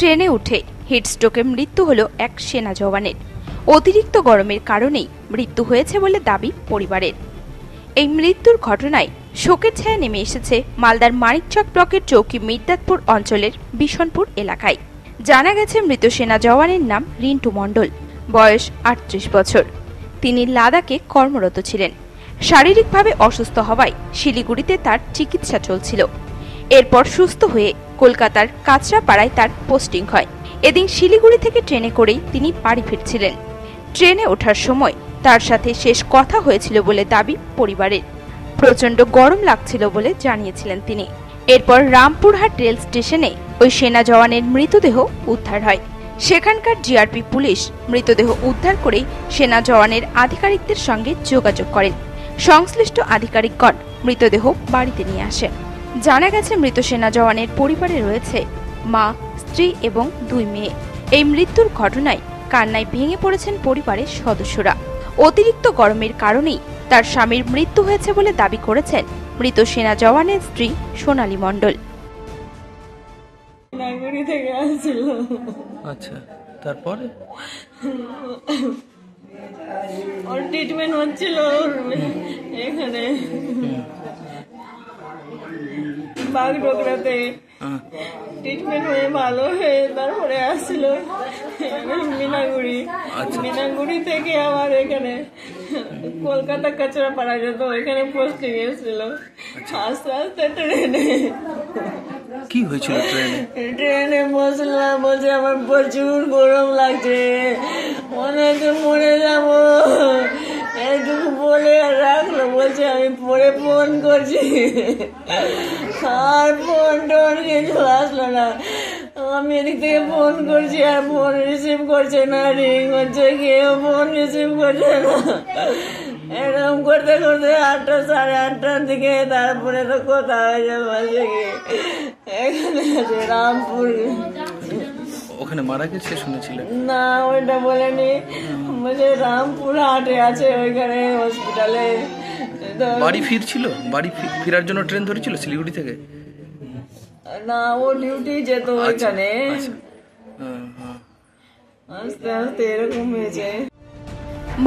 ট্রেনে উঠে হিটস্ট্রোকে মৃত্যু হলো এক সেনা জওয়ানের। অতিরিক্ত গরমের কারণেই মৃত্যু হয়েছে বলে দাবি পরিবারের। এই মৃত্যুর ঘটনায় শোকের ছায়া নেমে এসেছে মালদার মানিকচক ব্লকের চৌকি মির্দাতপুর অঞ্চলের বিশনপুর এলাকায়। জানা গেছে মৃত সেনা জওয়ানের নাম রিন্টু মণ্ডল, বয়স ৩৮ বছর। তিনি লাদাখে কর্মরত ছিলেন। শারীরিকভাবে অসুস্থ হওয়ায় শিলিগুড়িতে তার চিকিৎসা চলছিল। এরপর সুস্থ হয়ে কলকাতার কাঁচরাপাড়ায় তার পোস্টিং হয়। এদিন শিলিগুড়ি থেকে ট্রেনে করেই তিনি বাড়ি ফিরছিলেন। ট্রেনে ওঠার সময় তার সাথে শেষ কথা হয়েছিল বলে দাবি পরিবারের। প্রচন্ড গরম লাগছিল বলে জানিয়েছিলেন তিনি। এরপর রামপুরহাট রেল স্টেশনে ওই সেনা জওয়ানের মৃতদেহ উদ্ধার হয়। সেখানকার জিআরপি পুলিশ মৃতদেহ উদ্ধার করে সেনা জওয়ানের আধিকারিকদের সঙ্গে যোগাযোগ করেন। সংশ্লিষ্ট আধিকারিকগণ মৃতদেহ বাড়িতে নিয়ে আসেন। জানা গেছে মৃত সেনা জওয়ানের পরিবারে রয়েছে মা, স্ত্রী এবং 2 মেয়ে। এই মৃত্যুর ঘটনায় কান্নায় ভেঙে পড়েছেন পরিবারের সদস্যরা। অতিরিক্ত গরমের কারণেই তার স্বামীর মৃত্যু হয়েছে বলে দাবি করেছেন মৃত সেনা জওয়ানের স্ত্রী সোনালী মণ্ডল। আচ্ছা, তারপরে ওর ট্রিটমেন্ট হচ্ছিল এখানে বাগডোগরাতে। ট্রিটমেন্ট হয়ে ভালো হয়ে তারপরে আসছিল মিনাগুড়ি। মিনাগুড়ি থেকে আবার এখানে কলকাতা কাঁচরাপাড়া যেত, এখানে পোস্টিং এসেছিল। আস্তে আস্তে ট্রেনে কি হয়েছিল? ট্রেনে বসলাম, বলছে আমার প্রচুর গরম লাগছে, মনে হচ্ছে মরে যাবো। এইটুকু বলে রাখলো, বলছে আমি পরে ফোন করছি। আর ফোন টোন কিছু আসলো না। আমি এদিক থেকে ফোন করছি আর ফোন রিসিভ করছে না, রিং হচ্ছে, কেউ ফোন রিসিভ করছে না। এরকম করতে করতে 8টা সাড়ে 8টার দিকে তারপরে তো কথা হয়ে যাবে বলছে কি এখানে আছে রামপুর। ওখানে মারা গেছে শুনেছিলেন? না, ওইটা বলেনি, বলছে রামপুর হাটে আছে ওইখানে হসপিটালে। বাড়ি ফিরছিল? বাড়ি ফেরার জন্য ট্রেন ধরেছিল শিলিগুড়ি থেকে? না, ও ডিউটি যেত ওইখানে। আস্তে আস্তে এরকম হয়েছে।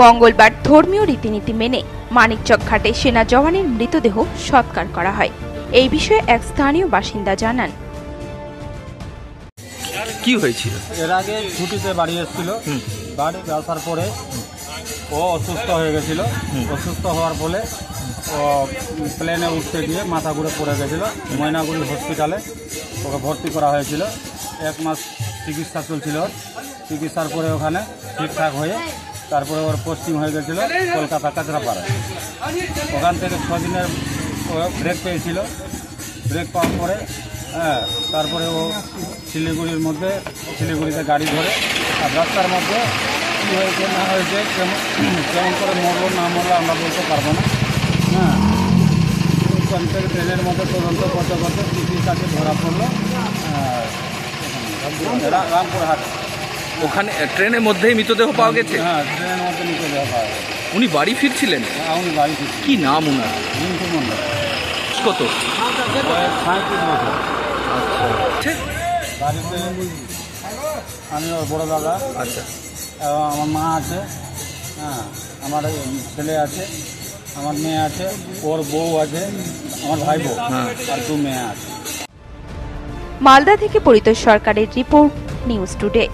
মঙ্গলবার ধর্মীয় রীতিনীতি মেনে মানিকচক ঘাটে সেনা জওয়ানের মৃতদেহ সৎকার করা হয়। এই বিষয়ে এক স্থানীয় বাসিন্দা জানান, কি হয়েছিল? এর আগে ছুটিতে বাড়ি এসেছিল। বাড়ি আসার পরে ও অসুস্থ হয়ে গেছিল। অসুস্থ হওয়ার ফলে ও প্লেনে উঠতে গিয়ে মাথা ঘুরে পড়ে গেছিল। ময়নাগুড়ি হসপিটালে ওকে ভর্তি করা হয়েছিল। 1 মাস চিকিৎসা চলছিল। চিকিৎসার পরে ওখানে ঠিকঠাক হয়ে তারপরে ওর পোস্টিং হয়ে গেছিলো কলকাতা কাঁচরাপাড়ায়। ওখান থেকে 6 দিনের ব্রেক পেয়েছিল। ব্রেক পাওয়ার পরে তারপরে ও শিলিগুড়িতে গাড়ি ধরে, আর রাস্তার মধ্যে কী হয়েছে না হয়েছে, কেমন করে মরলো না মরলো আমরা বলতে পারবো না। ওখান থেকে ট্রেনের মধ্যে তদন্ত করতে করতে চিকিৎসাকে ধরা পড়লো রামপুরহাট। ওখানে ট্রেনের মধ্যেই মৃতদেহ পাওয়া গেছে? হ্যাঁ, ট্রেনের মধ্যে মৃতদেহ পাওয়া গেছে। উনি বাড়ি ফিরছিলেন? হ্যাঁ, উনি বাড়ি ফিরছিলেন। কি নাম ওনার? রিন্টু মণ্ডল। কত? 35 বছর। আচ্ছা, বাড়িতে আমি ওর বড় দাদা। আচ্ছা, এবং আমার মা আছে, আমার ছেলে আছে, আমার মেয়ে আছে, ওর বউ আছে, আমার ভাই বউ আর 2 মেয়ে আছে। মালদা থেকে পরিতোষ সরকারের রিপোর্ট, নিউজ টুডে।